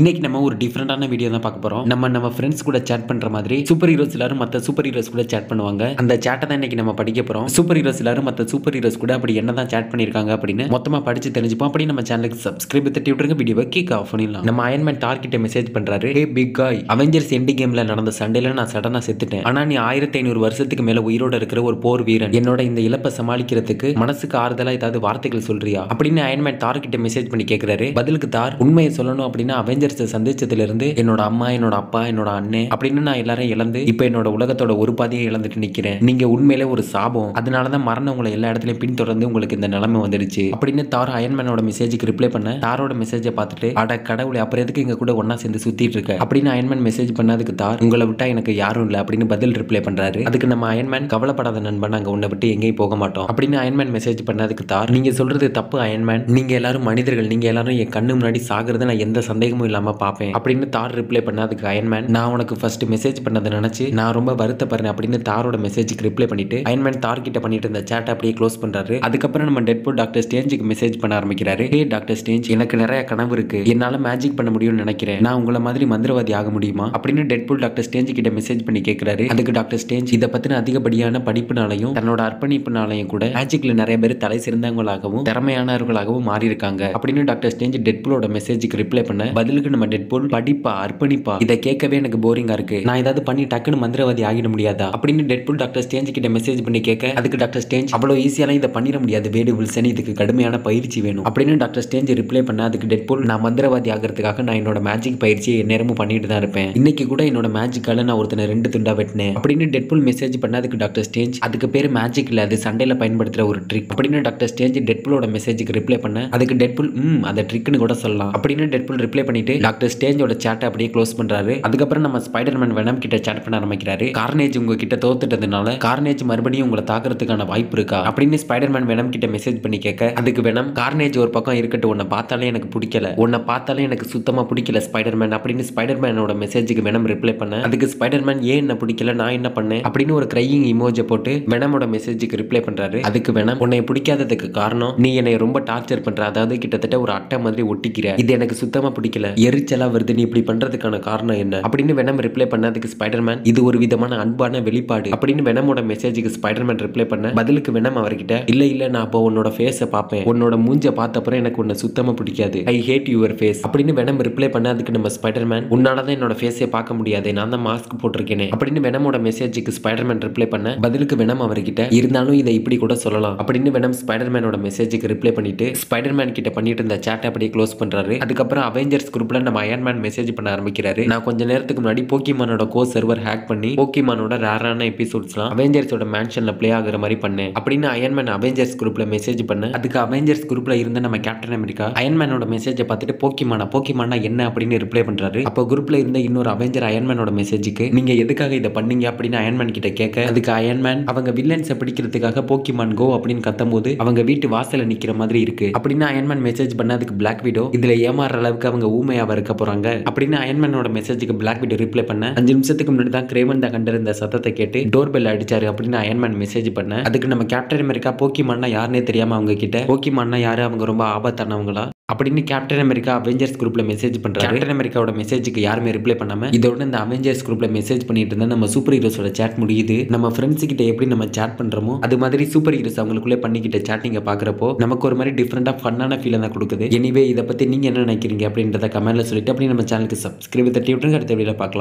இன்னைக்கு நம்ம ஒரு டிஃபரெண்டான வீடியோ தான் பார்க்க போறோம். நம்ம ஃப்ரெண்ட்ஸ் கூட சேட் பண்ற மாதிரி சூப்பர் ஹீரோஸ் எல்லாரும் மத்த சூப்பர் ஹீரோஸ் கூட சேட் பண்ணுவாங்க. அந்த சேட்டை தான் இன்னைக்கு நம்ம படிக்க போறோம். சூப்பர் ஹீரோஸ் எல்லாரும் மத்த சூப்பர் ஹீரோஸ் கூட அப்படி என்னதான் சேட் பண்ணிருக்காங்க அப்படின்னு மொத்தமா படிச்சு தெரிஞ்சுப்போம். அப்படி நம்ம சேனலுக்கு சப்ஸ்கிரைப் தட்டி விட்டுருங்க. வீடியோவை கிக் ஆஃப் பண்ணிடலாம். நம்ம அயன்மேன் டார் கிட்ட மெசேஜ் பண்றாரு. ஹே பிக் காய், அவெஞ்சர்ஸ் எண்ட் கேம்ல நடந்த சண்டையில நான் சடனா செத்துட்டேன். ஆனா நீ 1500 வருஷத்துக்கு மேல உயிரோட இருக்கிற ஒரு போர் வீரன். என்னோட இந்த இழப்பை சமாளிக்கிறதுக்கு மனசுக்கு ஆறுதலா ஏதாவது வார்த்தைகள் சொல்றியா அப்படின்னு அயன்மேன் தார் கிட்ட மெசேஜ் பண்ணி கேட்கிறாரு. பதிலுக்கு தார், உண்மையை சொல்லணும் அப்படின்னா அவெஞ்சர்ஸ் சந்திச்சதுல இருந்து என்னோட அம்மா, என்னோட அப்பா, என்னோட அண்ணன் அப்படின்னு நான் எல்லாரையும் இழந்து இப்ப என்னோட உலகத்தோட ஒரு பாதியை இழந்துட்டு நிக்கிறேன். நீங்க உண்மையிலே ஒரு சாபம். அதனாலதான் மரணம் உங்களை எல்லா இடத்துலயும் பின்தொடர்ந்து உங்களுக்கு இந்த நிலைமை வந்துடுச்சு அப்படின்னு தார் அயன்மேனோட மெசேஜுக்கு ரிப்ளை பண்ண தாரோட மெசேஜை பார்த்துட்டு, அட கடவுளே, அப்புறம் எதுக்கு இங்க கூட ஒன்னா சேர்ந்து சுத்திட்டு இருக்க அப்படின்னு அயன்மேன் மெசேஜ் பண்ணதுக்கு தார், உங்களை விட்டா எனக்கு யாரும் இல்லை அப்படின்னு பதில் ரிப்ளை பண்றாரு. அதுக்கு நம்ம அயன்மேன், கவலைப்படாத நண்பன், நாங்க உன்னை விட்டு எங்கேயும் போக மாட்டோம் அப்படின்னு அயன்மேன் மெசேஜ் பண்ணதுக்கு தார், நீங்க சொல்றது தப்பு அயன்மேன், நீங்க எல்லாரும் மனிதர்கள், நீங்க எல்லாரும் என் கண்ணு முன்னாடி சாகிறது நான் எந்த சந்தேகமும் இல்லாம பாப்பேன் அப்படின்னு தார் ரிப்ளை பண்ணதுக்கு அயன்மேன், நான் உனக்கு ஃபர்ஸ்ட் மெசேஜ் பண்ணதை நினைச்சு நான் ரொம்ப வருத்தப்படுறேன் அப்படின்னு தாரோட மெசேஜுக்கு ரிப்ளை பண்ணிட்டு அயன்மேன் தார் கிட்ட பண்ணிட்டு இருந்த சேட்டை அப்படியே க்ளோஸ் பண்றாரு. அதுக்கப்புறம் நம்ம டெட்பூல் டாக்டர் ஸ்ட்ரேஞ்சுக்கு மெசேஜ் பண்ண ஆரம்பிக்கிறாரு. ஹே டாக்டர் ஸ்ட்ரேஞ்ச், எனக்கு நிறைய கனவு இருக்கு, என்னால மேஜிக் பண்ண முடியும்னு நினைக்கிறேன், நான் உங்களை மாதிரி மந்திரவாதி ஆக முடியுமா அப்படின்னு டெட்பூல் டாக்டர் ஸ்ட்ரேஞ்ச் கிட்ட மெசேஜ் பண்ணி கேட்கிறாரு. அதுக்கு டாக்டர் ஸ்ட்ரேஞ்ச் இதை பத்தின அதிகப்படியான படிப்புனாலையும் தன்னோட அர்ப்பணிப்புனாலையும் கூட மேஜிக்ல நிறைய பேர் தலை சிறந்தவங்களாகவும் திறமையானவர்களாகவும் மாறி இருக்காங்க அப்படின்னு டாக்டர் ஸ்ட்ரேஞ்ச் டெட்பூலோட மெசேஜுக்கு ரிப்ளை பண்ண, பதிலுக்கு நம்ம டெட்பூல், படிப்பா அர்ப்பணிப்பா, இதை கேட்கவே எனக்கு போரிங்கா இருக்கு, நான் ஏதாவது பண்ணி டக்குன்னு மந்திரவாதி ஆகிட முடியாதா அப்படின்னு டெட்பூல் டாக்டர் ஸ்ட்ரேஞ்ச் கிட்ட மெசேஜ் பண்ணி கேட்க, அதுக்கு டாக்டர் ஸ்ட்ரேஞ்ச், அவ்வளவு ஈஸியாலாம் இதை பண்ணிட முடியாது வேடு வில்சன், இதுக்கு கடுமையான பயிற்சி வேணும் அப்படின்னு டாக்டர் ஸ்ட்ரேஞ்ச் ரிப்ளை பண்ண, அதுக்கு டெட்பூல், நான் மந்திரவாதி ஆகிறதுக்காக நான் என்னோட மேஜிக் பயிற்சியை எந்நேரமும் பண்ணிட்டு தான் இருப்பேன், இன்னைக்கு கூட என்னோட மேஜிக்கால நான் ஒருத்தனை 2 துண்டா வெட்டினேன் அப்படின்னு டெட்பூல் மெசேஜ் பண்ண, அதுக்கு டாக்டர் ஸ்ட்ரேஞ்ச், அதுக்கு பேர் மேஜிக் இல்ல, அது சண்டையில பயன்படுத்துற ஒரு ட்ரிக் அப்படின்னு டாக்டர் ஸ்ட்ரேஞ்ச் டெட்பூலோட மெசேஜுக்கு ரிப்ளை பண்ண, அதுக்கு டெட்பூல், அந்த ட்ரிக்னு கூட சொல்லலாம் அப்படின்னு டெட்பூல் ரிப்ளை பண்ணிட்டு டாக்டர் ஸ்ட்ரேஞ்சோட சேட்டை அப்படியே க்ளோஸ் பண்றாரு. அதுக்கப்புறம் நம்ம ஸ்பைடர்மேன் வெனம் கிட்ட சேட் பண்ண ஆரம்பிக்கிறாரு. கார்னேஜ் உங்ககிட்ட தோத்துட்டதுனால கார்னேஜ் மறுபடியும் உங்களை தாக்குறதுக்கான வாய்ப்பு இருக்கா அப்படின்னு ஸ்பைடர்மேன் வெனம் கிட்ட மெசேஜ் பண்ணி கேட்க, அதுக்கு வெனம், கார்னேஜ் ஒரு பக்கம் இருக்கட்டும், உன்னை பார்த்தாலே எனக்கு பிடிக்கல, உன்னை பார்த்தாலே எனக்கு சுத்தமா பிடிக்கல ஸ்பைடர்மேன் அப்படின்னு ஸ்பைடர்மேனோட மெசேஜுக்கு வெனம் ரிப்ளை பண்ண, அதுக்கு ஸ்பைடர்மேன், ஏன் என்ன பிடிக்கல, நான் என்ன பண்ணேன் அப்படின்னு ஒரு கிரையிங் இமோஜை போட்டு வெனமோட மெசேஜுக்கு ரிப்ளை பண்றாரு. அதுக்கு வெனம், உன்னை பிடிக்காததுக்கு காரணம் நீ என்னை ரொம்ப டார்ச்சர் பண்ற, அதாவது கிட்டத்தட்ட ஒரு அட்டை மாதிரி ஒட்டிக்கிற, இது எனக்கு சுத்தமா பிடிக்கல, எரிச்சலா வருது, நீ இப்படி பண்றதுக்கான காரணம் என்ன அப்படின்னு வெனம் ரிப்ளை பண்ணதுக்கு ஸ்பைடர்மேன், இது ஒரு விதமான அன்பான வெளிப்பாடு அப்படின்னு வெனமோட மெசேஜுக்கு ஸ்பைடர்மேன் ரிப்ளை பண்ண, பதிலுக்கு வெனம் அவர்கிட்ட, இல்ல நான் அப்போ உன்னோட ஃபேஸை பார்ப்பேன், உன்னோட மூஞ்ச பார்த்த அப்புறம் எனக்கு உன்னை சுத்தமா பிடிக்காது, ஐ ஹேட் யுவர் ஃபேஸ் அப்படின்னு வெனம் ரிப்ளை பண்ண, அதுக்கு நம்ம ஸ்பைடர்மேன், உன்னாலதான் என்னோட ஃபேஸை பார்க்க முடியாது, நான் தான் மாஸ்க் போட்டிருக்கேன் அப்படின்னு வெனமோட மெசேஜுக்கு ஸ்பைடர்மேன் ரிப்ளை பண்ண, பதிலுக்கு வெனம் அவர்கிட்ட, இருந்தாலும் இதை இப்படி கூட சொல்லலாம் அப்படின்னு வெனம் ஸ்பைடர்மேனோட மெசேஜுக்கு ரிப்ளை பண்ணிட்டு ஸ்பைடர்மேன் கிட்ட பண்ணிட்டு இருந்த சேட்டை அப்படியே க்ளோஸ் பண்றாரு. அதுக்கப்புறம் அவெஞ்சர்ஸ் குரூப்ல நம்ம அயன்மேன் மெசேஜ் பண்ண ஆரம்பிக்கிறாரு. நான் கொஞ்ச நேரத்துக்கு முன்னாடி போக்கிமானோட கோ சர்வர் ஹேக் பண்ணி போக்கிமானோட ரேரான எபிசோட்ஸ்லாம் அவெஞ்சர்ஸோட மேன்ஷன்ல ப்ளே ஆகுற மாதிரி பண்ணேன் அப்படின்னு அயன்மேன் அவெஞ்சர்ஸ் குரூப்ல மெசேஜ் பண்ண, அதுக்கு அவெஞ்சர்ஸ் குரூப்ல இருந்த நம்ம கேப்டன் அமெரிக்கா அயன்மேனோட மெசேஜை பார்த்துட்டு போக்கிமானா என்ன அப்படின்னு ரிப்ளை பண்றாரு. அப்போ குரூப்ல இருந்த இன்னொரு அவெஞ்சர் அயன்மேனோட மெசேஜுக்கு, நீங்க எதுக்காக இதை பண்ணீங்க அப்படின்னு அயன்மேன் கிட்ட கேட்க, அதுக்கு அயன்மேன், அவங்க வில்லன்ஸை பிடிக்கிறதுக்காக போக்கிமான் கோ அப்படின்னு கத்தும்போது அவங்க வீட்டு வாசல்ல நிக்கிற மாதிரி இருக்கு அப்படின்னு அயன்மேன் மெசேஜ் பண்ண, அதுக்கு பிளாக் விடோ, இதுல ஏமாற அளவுக்கு அவங்க ஊமையாவ இருக்க போறாங்க அப்படின்னு அயன்மேனோட மெசேஜுக்கு பிளாக் விடோ ரிப்ளை பண்ண, 5 நிமிஷத்துக்கு முன்னாடி தான் கிரேவன் தான் கண்டிருந்த சத்தத்தை கேட்டு டோர் பெல் அடிச்சாரு அப்படின்னு அயன்மேன் மெசேஜ் பண்ண, அதுக்கு நம்ம கேப்டன் அமெரிக்கா, போக்கிமான்னா யாருன்னே தெரியாம அவங்க கிட்ட, போக்கிமான்னா யாரு, அவங்க ரொம்ப ஆபத்தானவங்களா அப்படின்னு கேப்டன் அமெரிக்கா அவெஞ்சர்ஸ் குரூப்ல மெசேஜ் பண்றாரு. கேப்டன் அமெரிக்காவோட மெசேஜுக்கு யாருமே ரிப்ளை பண்ணாம இதோட இந்த அவெஞ்சர்ஸ் குரூப்ல மெசேஜ் பண்ணிட்டு இருந்தா நம்ம சூப்பர் ஹீரோஸோட சேட் முடியுது. நம்ம ஃப்ரெண்ட்ஸ் கிட்ட எப்படி நம்ம சேட் பண்றோமோ அது மாதிரி சூப்பர் ஹீரோஸ் அவங்களுக்குள்ளே பண்ணிக்கிட்ட சேட்டிங்க பாக்குறப்போ நமக்கு ஒரு மாதிரி டிஃப்ரெண்டா ஃபன்னான ஃபீல் தான் கொடுக்குது. எனிவே இதை பத்தி நீங்க என்ன நினைக்கிறீங்க அப்படின்றத கமெண்ட்ல சொல்லிட்டு அப்படி நம்ம சேனலுக்கு சப்ஸ்கிரைப் தட்டி விட்டுருங்க. அடுத்த வீடியோல பார்க்கலாம்.